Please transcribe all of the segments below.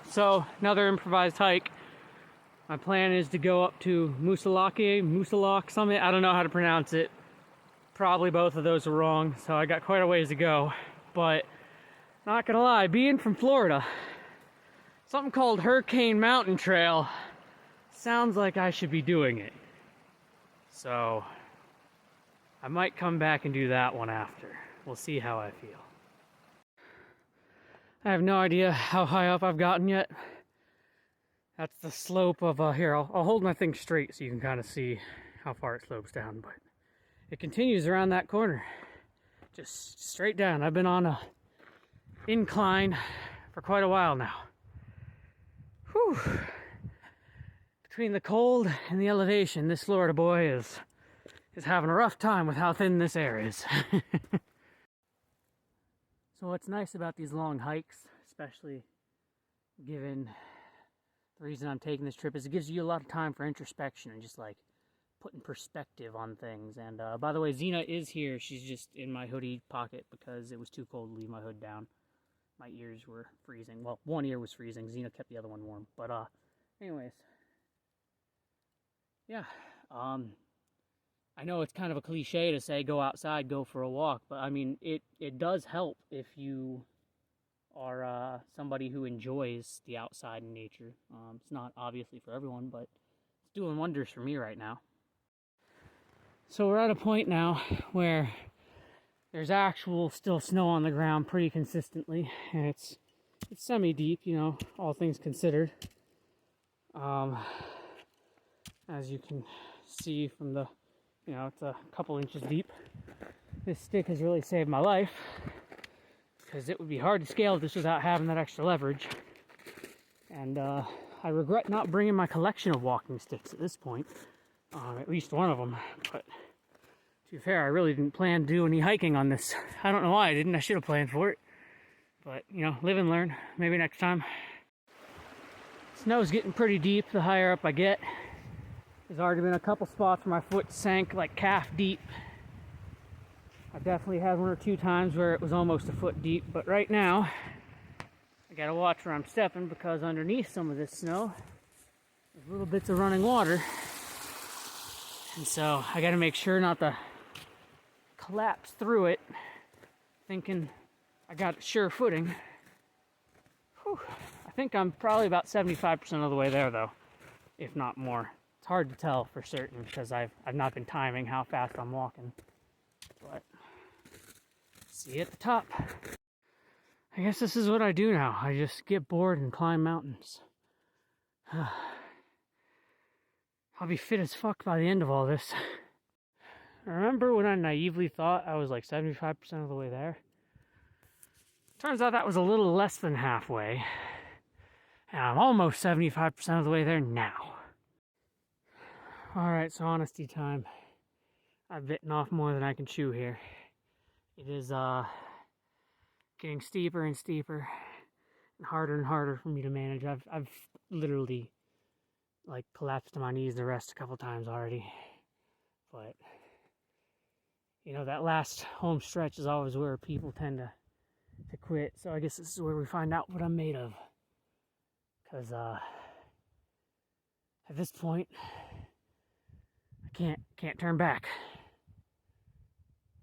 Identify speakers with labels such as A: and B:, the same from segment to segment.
A: So, another improvised hike. My plan is to go up to Moosilauke Summit. I don't know how to pronounce it. Probably both of those are wrong, so I got quite a ways to go. But, not gonna lie, being from Florida, something called Hurricane Mountain Trail sounds like I should be doing it. So, I might come back and do that one after. We'll see how I feel. I have no idea how high up I've gotten yet. That's the slope of, here, I'll hold my thing straight so you can kind of see how far it slopes down, but it continues around that corner, just straight down. I've been on a incline for quite a while now. Whew. Between the cold and the elevation, this Florida boy is having a rough time with how thin this air is. So what's nice about these long hikes, especially given the reason I'm taking this trip, is it gives you a lot of time for introspection and just like putting perspective on things. And by the way, Xena is here. She's just in my hoodie pocket because it was too cold to leave my hood down. My ears were freezing. Well, one ear was freezing. Xena kept the other one warm. But anyways, yeah. I know it's kind of a cliche to say go outside, go for a walk, but I mean, it does help if you are somebody who enjoys the outside and nature. It's not obviously for everyone, but it's doing wonders for me right now. So we're at a point now where there's actual still snow on the ground pretty consistently, and it's semi-deep, you know, all things considered. As you can see from the, you know, it's a couple inches deep. This stick has really saved my life, because it would be hard to scale this without having that extra leverage. And I regret not bringing my collection of walking sticks at this point, at least one of them. But to be fair, I really didn't plan to do any hiking on this. I don't know why I didn't. I should have planned for it. But, you know, live and learn. Maybe next time. Snow's getting pretty deep the higher up I get. There's already been a couple spots where my foot sank like calf deep. I definitely had one or two times where it was almost a foot deep, but right now I gotta watch where I'm stepping, because underneath some of this snow there's little bits of running water, and so I gotta make sure not to collapse through it thinking I got sure footing. Whew. I think I'm probably about 75% of the way there though, if not more. It's hard to tell for certain because I've not been timing how fast I'm walking. But see you at the top. I guess this is what I do now. I just get bored and climb mountains. I'll be fit as fuck by the end of all this. I remember when I naively thought I was like 75% of the way there. Turns out that was a little less than halfway. And I'm almost 75% of the way there now. Alright, so honesty time. I've bitten off more than I can chew here. It is getting steeper and steeper and harder for me to manage. I've literally like collapsed to my knees the rest a couple times already. But you know, that last home stretch is always where people tend to quit. So I guess this is where we find out what I'm made of. Cause at this point I can't turn back.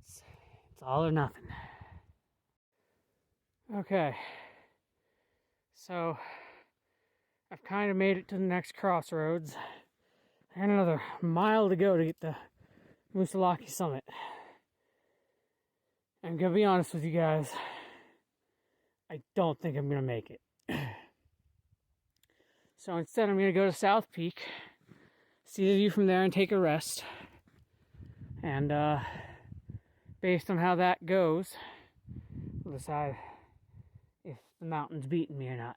A: It's all or nothing. Okay. So I've kind of made it to the next crossroads. And another mile to go to get the Moosilauke Summit. I'm gonna be honest with you guys. I don't think I'm gonna make it. So instead I'm gonna go to South Peak, see the view from there and take a rest. And based on how that goes, we'll decide if the mountain's beating me or not.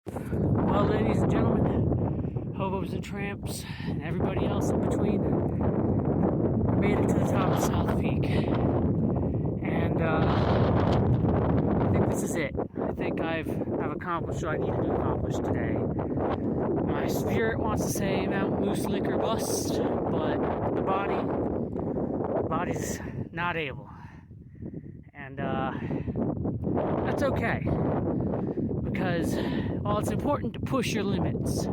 A: Well, ladies and gentlemen, hobos and tramps, and everybody else in between, I made it to the top of South Peak. And I think this is it. I think I've accomplished what I needed to accomplish today. My spirit wants to say Mount Moosilauke or bust, but the body's not able. And that's okay. because, well, it's important to push your limits.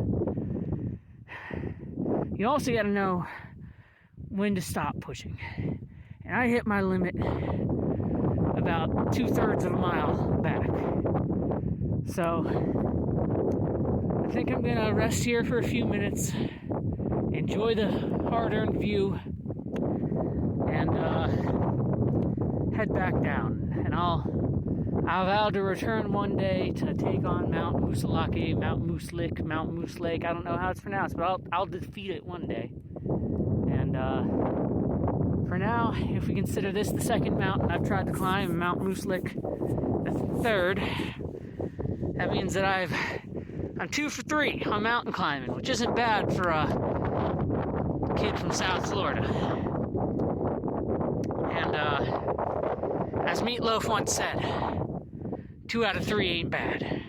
A: You also got to know when to stop pushing. And I hit my limit about 2/3 of a mile back. So I think I'm gonna rest here for a few minutes, enjoy the hard-earned view, and head back down. And I vow to return one day to take on Mount Moosilauke, Mount Moose Lake. I don't know how it's pronounced, but I'll defeat it one day. And for now, if we consider this the second mountain I've tried to climb, Mount Moosilauke the third, that means that I'm 2 for 3 on mountain climbing, which isn't bad for a kid from South Florida. And as Meatloaf once said, 2 out of 3 ain't bad.